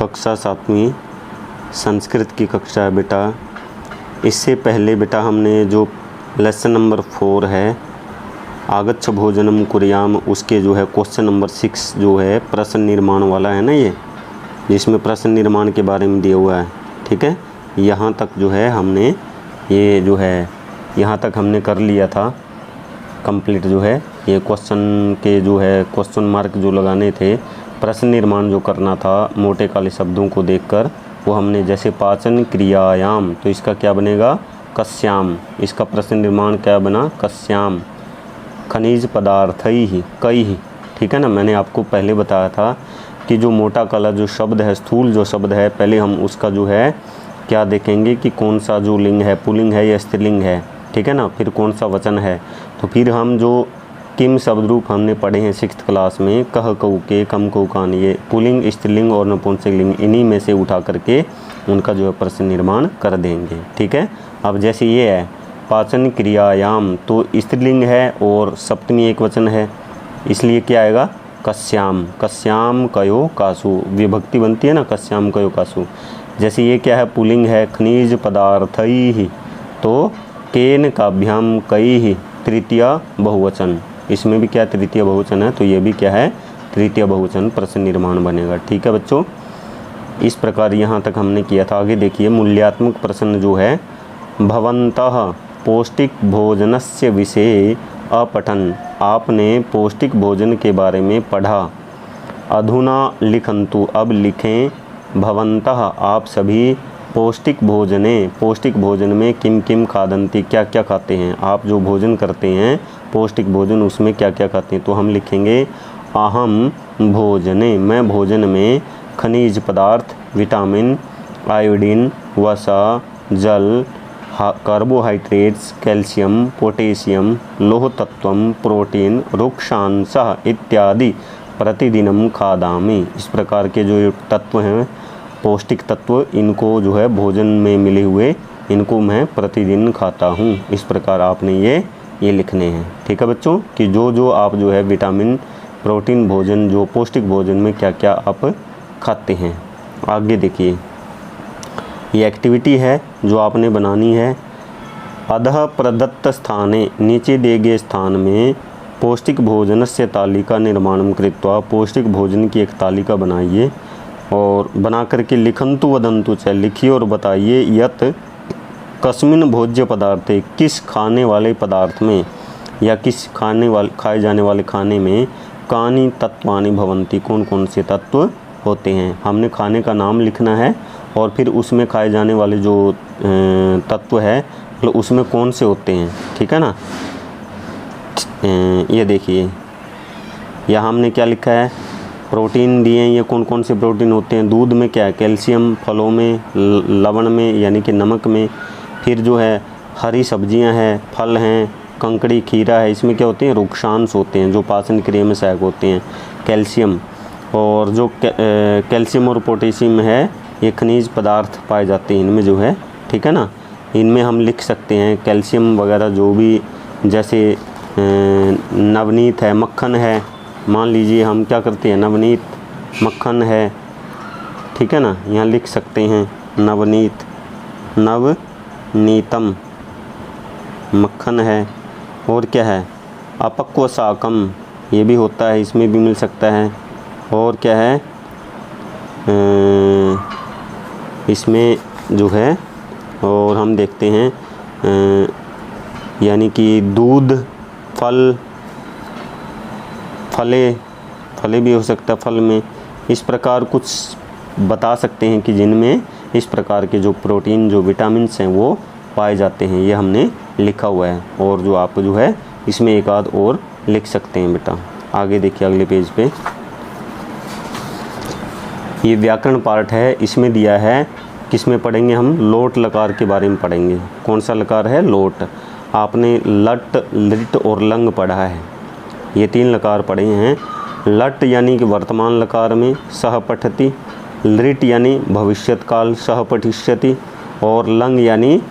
कक्षा 7वीं संस्कृत की कक्षा है बेटा। इससे पहले बेटा हमने जो लेसन नंबर 4 है आगच्छ भोजनम कुर्याम, उसके जो है क्वेश्चन नंबर 6 जो है प्रश्न निर्माण वाला है ना, ये जिसमें प्रश्न निर्माण के बारे में दिया हुआ है। ठीक है, यहाँ तक जो है हमने ये जो है यहाँ तक हमने कर लिया था कंप्लीट। जो है ये क्वेश्चन के जो है क्वेश्चन मार्क जो लगाने थे, प्रश्न निर्माण जो करना था मोटे काले शब्दों को देखकर, वो हमने जैसे पाचन क्रियायाम, तो इसका क्या बनेगा कस्याम। इसका प्रश्न निर्माण क्या बना कस्याम। खनिज पदार्थई ही कई ही, ठीक है ना। मैंने आपको पहले बताया था कि जो मोटा काला जो शब्द है, स्थूल जो शब्द है, पहले हम उसका जो है क्या देखेंगे कि कौन सा जो लिंग है, पुल्लिंग है या स्त्रीलिंग है, ठीक है ना। फिर कौन सा वचन है, तो फिर हम जो किम शब्द रूप हमने पढ़े हैं 6th क्लास में, कह कऊ के कम कऊ कान, ये पुल्लिंग स्त्रीलिंग और नपुंसकलिंग, इन्हीं में से उठा करके उनका जो है प्रश्न निर्माण कर देंगे। ठीक है, अब जैसे ये है पाचन क्रियायाम, तो स्त्रीलिंग है और सप्तमी एक वचन है, इसलिए क्या आएगा कस्याम। कस्याम कयो कासु, विभक्ति बनती है ना कस्याम कयो कासु। जैसे ये क्या है पुल्लिंग है खनिज पदार्थई ही, तो केन काभ्याम कई ही, तृतीय बहुवचन, इसमें भी क्या तृतीय बहुवचन है, तो ये भी क्या है तृतीय बहुवचन प्रश्न निर्माण बनेगा। ठीक है बच्चों, इस प्रकार यहाँ तक हमने किया था। आगे देखिए मूल्यात्मक प्रश्न जो है, भवन्तः पौष्टिक भोजनस्य विषये अपठन, आपने पौष्टिक भोजन के बारे में पढ़ा। अधुना लिखन्तु, अब लिखें। भवन्तः आप सभी पौष्टिक भोजने, पौष्टिक भोजन में किम किम खादन्ति, क्या क्या खाते हैं। आप जो भोजन करते हैं पौष्टिक भोजन, उसमें क्या क्या खाते हैं, तो हम लिखेंगे अहम भोजने, मैं भोजन में खनिज पदार्थ, विटामिन, आयोडीन, वसा, जल, कार्बोहाइड्रेट्स, कैल्शियम, पोटेशियम, लोह तत्वम, प्रोटीन, रुक्षांशः इत्यादि प्रतिदिनम खादामि। इस प्रकार के जो तत्व हैं पौष्टिक तत्व, इनको जो है भोजन में मिले हुए, इनको मैं प्रतिदिन खाता हूँ। इस प्रकार आपने ये लिखने हैं। ठीक है बच्चों, कि जो जो आप जो है विटामिन, प्रोटीन भोजन, जो पौष्टिक भोजन में क्या क्या आप खाते हैं। आगे देखिए, ये एक्टिविटी है जो आपने बनानी है। अधः प्रदत्त स्थाने, नीचे दिए गए स्थान में पौष्टिक भोजनस्य तालिका निर्माणं कृत्वा, पौष्टिक भोजन की एक तालिका बनाइए और बना करके लिखन्तु वदन्तु च, लिखिए और बताइए, यत कस्मिन् भोज्य पदार्थे, किस खाने वाले पदार्थ में या किस खाए जाने वाले खाने में कानि तत्वानि भवन्ति, कौन कौन से तत्व होते हैं। हमने खाने का नाम लिखना है और फिर उसमें खाए जाने वाले जो तत्व है मतलब उसमें कौन से होते हैं। ठीक है ना, ये देखिए यहाँ हमने क्या लिखा है, प्रोटीन दिए हैं, ये कौन कौन से प्रोटीन होते हैं। दूध में क्या है कैल्शियम, फलों में, लवण में यानी कि नमक में, फिर जो है हरी सब्जियां हैं, फल हैं, कंकड़ी, खीरा है, इसमें क्या होते हैं रुक्षांश होते हैं जो पाचन क्रिया में सहायक होते हैं। कैल्शियम और जो कैल्शियम और पोटेशियम है, ये खनिज पदार्थ पाए जाते हैं इनमें जो है। ठीक है ना, इनमें हम लिख सकते हैं कैल्शियम वगैरह जो भी, जैसे नवनीत है, मक्खन है, मान लीजिए हम क्या करते हैं नवनीत मक्खन है, ठीक है ना, यहाँ लिख सकते हैं नवनीत, नवनीतम मक्खन है। और क्या है अपक्व शाकम, ये भी होता है, इसमें भी मिल सकता है। और क्या है इसमें जो है, और हम देखते हैं यानी कि दूध, फल, फले भी हो सकता है फल में। इस प्रकार कुछ बता सकते हैं कि जिनमें इस प्रकार के जो प्रोटीन, जो विटामिन्स हैं वो पाए जाते हैं, ये हमने लिखा हुआ है। और जो आप जो है इसमें एक आध और लिख सकते हैं बेटा। आगे देखिए अगले पेज पे, ये व्याकरण पार्ट है, इसमें दिया है, किसमें पढ़ेंगे हम, लोट लकार के बारे में पढ़ेंगे। कौन सा लकार है लोट, आपने लट, लिट और लंग पढ़ा है, ये 3 लकार पढ़े हैं। लट यानी कि वर्तमान लकार में सह पठति, लिट यानी भविष्यत काल सह पठिष्यति, और लंग यानी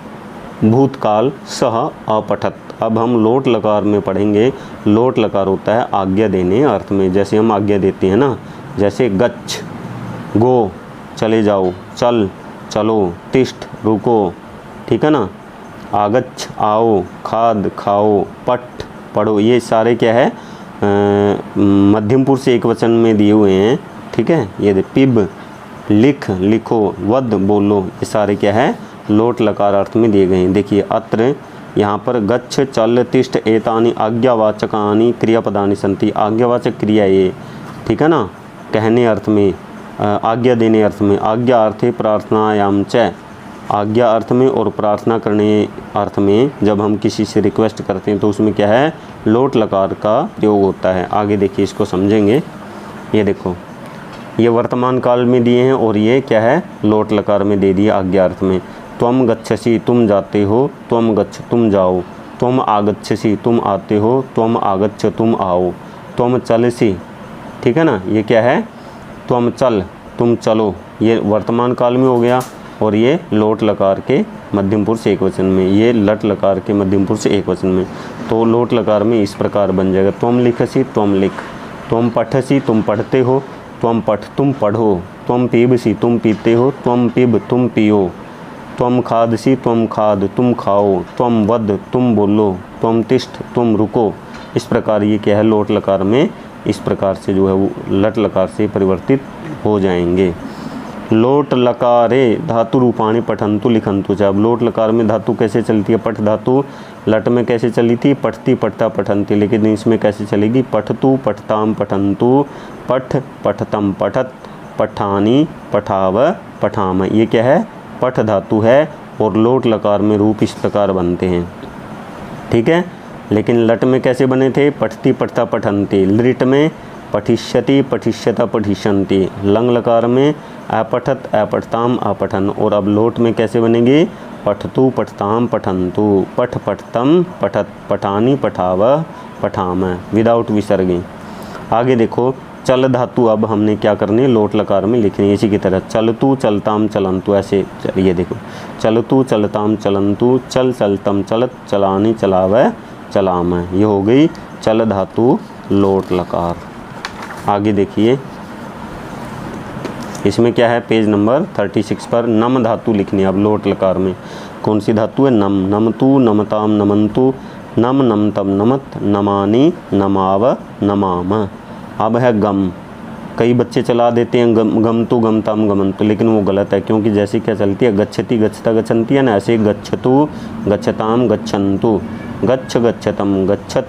भूतकाल सह अपठत। अब हम लोट लकार में पढ़ेंगे। लोट लकार होता है आज्ञा देने अर्थ में, जैसे हम आज्ञा देते हैं ना, जैसे गच्छ, गो, चले जाओ, चल चलो, तिष्ठ रुको, ठीक है ना, आगच्छ आओ, खाद खाओ, पठ पढ़ो, ये सारे क्या है मध्यम पुरुष एक वचन में दिए हुए हैं, ठीक है। ये पिब लिख लिखो, वद बोलो, ये सारे क्या है लोट लकार अर्थ में दिए गए हैं। देखिए अत्र यहाँ पर गच्छ चल तिष्ठ एतानि आज्ञावाचकानि क्रियापदानि सन्ति, आज्ञावाचक क्रिया ये, ठीक है ना, कहने अर्थ में, आज्ञा देने अर्थ में, आज्ञा अर्थे प्रार्थनायाम च, आज्ञा अर्थ में और प्रार्थना करने अर्थ में जब हम किसी से रिक्वेस्ट करते हैं तो उसमें क्या है लोट लकार का प्रयोग होता है। आगे देखिए इसको समझेंगे। ये देखो ये वर्तमान काल में दिए हैं और ये क्या है लोट लकार में दे दिए आज्ञा अर्थ में। त्वम गच्छसि तुम जाते हो, त्वम गच्छ तुम जाओ, त्वम आगच्छसि तुम आते हो, त्वम आगच्छ तुम आओ, त्वम चलसि, ठीक है ना, ये क्या है त्वम चल तुम चलो, ये वर्तमान काल में हो गया। और ये लोट लकार के मध्यम पुरुष एक वचन में, ये लट लकार के मध्यम पुरुष एक वचन में। तो लोट लकार में इस प्रकार बन जाएगा, त्वम लिखसि तुम लिख, त्वम पठसि तुम पढ़ते हो, त्वम पठ तुम पढ़ो, त्वम पीबसि तुम पीते हो, त्वम पिब तुम पियो, त्वम खादसि तुम खाद तुम खाओ, त्वम वद तुम बोलो, त्वम तिष्ठ तुम रुको। इस प्रकार ये क्या है लोट लकार में इस प्रकार से जो है वो लट लकार से परिवर्तित हो जाएंगे। लोट लकारे धातु रूपाणी पठंतु लिखंतु च। अब लोट लकार में धातु कैसे चलती है, पठ धातु लट में कैसे चली थी, पठती पठता पठंती, लेकिन इसमें कैसे चलेगी, पठतु पठताम पठंतु, पठ पठतम पठत, पठानी पठाव पठाम। ये क्या है पठ धातु है और लोट लकार में रूप इस प्रकार बनते हैं, ठीक है। लेकिन लट में कैसे बने थे, पठती पठता पठंती, लिट में पठिष्यति पठिष्यता पठिष्यन्ति, लंग लकार में अपठत अपठताम अपठन। और अब लोट में कैसे बनेंगे, पठतु पठताम पठंतु, पठ पठतम पठत, पठानी पठाव पठाम, विदाउट विसर्ग। आगे देखो चल धातु अब हमने क्या करनी है लोट लकार में लिखनी है इसी की तरह, चलतु चलताम चलंतु, ऐसे ये देखो चलतु चलताम चलंतु, चल चलतम चलत, चलानी चलाव चलाम, ये हो गई चल धातु लोट लकार। आगे देखिए इसमें क्या है पेज नंबर 36 पर नम धातु लिखनी है। अब लोट लकार में कौन सी धातु है, नम, नमतु नमताम नमंतु, नम नमतम नमत, नमानी नमाव नमाम। अब है गम, कई बच्चे चला देते हैं गमतु गमताम गमंतु, लेकिन वो गलत है क्योंकि जैसे क्या चलती है गच्छति गच्छता गच्छन्ति है ना, ऐसे गच्छतु गच्छताम गच्छन्तु, गच्छ गच्छतम गच्छत,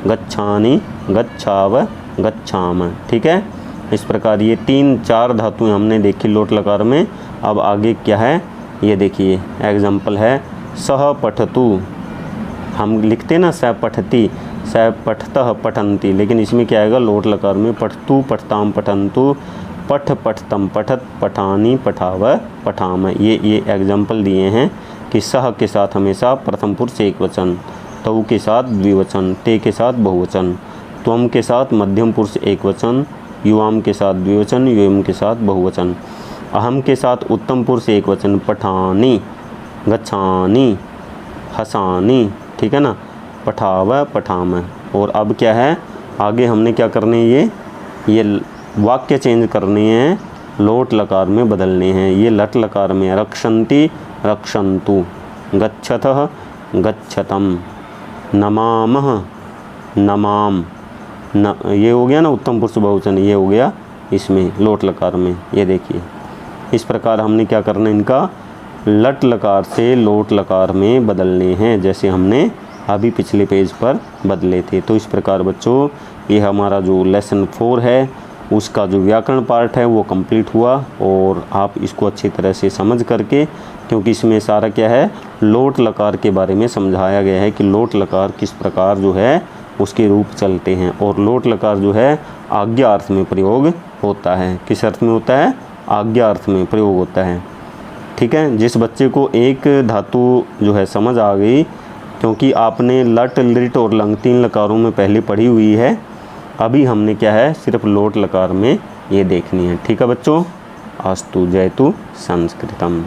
गच्छानि गच्छाव गच्छाम, ठीक है। इस प्रकार ये 3-4 धातुएं हमने देखी लोट लकार में। अब आगे क्या है ये देखिए एग्जाम्पल है, सह पठतु, हम लिखते ना स पठती स पठतः पठन्ति, लेकिन इसमें क्या आएगा लोट लकार में पठतु पठताम पठन्तु, पठ पठतम पठत, पठानी पठाव पठाम। ये एग्जाम्पल दिए हैं कि सह के साथ हमेशा प्रथम पुरुष एक वचन, तऊ के साथ द्विवचन, ते के साथ बहुवचन, त्वम के साथ मध्यम पुरुष एक वचन, युवाम के साथ द्विवचन, युवम के साथ बहुवचन, अहम के साथ उत्तम पुरुष एक वचन, पठानी गच्छानी हसानी, ठीक है ना, पठाव पठाम। और अब क्या है आगे हमने क्या करने ये वाक्य चेंज करने हैं, लोट लकार में बदलने हैं। ये लट लकार में रक्षन्ति रक्षन्तु, गच्छतः गच्छतम, नमामः नमाम, न ये हो गया ना उत्तम पुरुष बहुवचन, ये हो गया इसमें लोट लकार में। ये देखिए इस प्रकार हमने क्या करना है इनका लट लकार से लोट लकार में बदलने हैं, जैसे हमने अभी पिछले पेज पर बदले थे। तो इस प्रकार बच्चों ये हमारा जो लेसन 4 है उसका जो व्याकरण पार्ट है वो कंप्लीट हुआ। और आप इसको अच्छी तरह से समझ करके, क्योंकि इसमें सारा क्या है लोट लकार के बारे में समझाया गया है कि लोट लकार किस प्रकार जो है उसके रूप चलते हैं। और लोट लकार जो है आज्ञा अर्थ में प्रयोग होता है। किस अर्थ में होता है, आज्ञा अर्थ में प्रयोग होता है, ठीक है। जिस बच्चे को एक धातु जो है समझ आ गई, क्योंकि आपने लट लिट और लंग 3 लकारों में पहले पढ़ी हुई है, अभी हमने क्या है सिर्फ लोट लकार में ये देखनी है, ठीक है बच्चों। अस्तु जयतु संस्कृतम।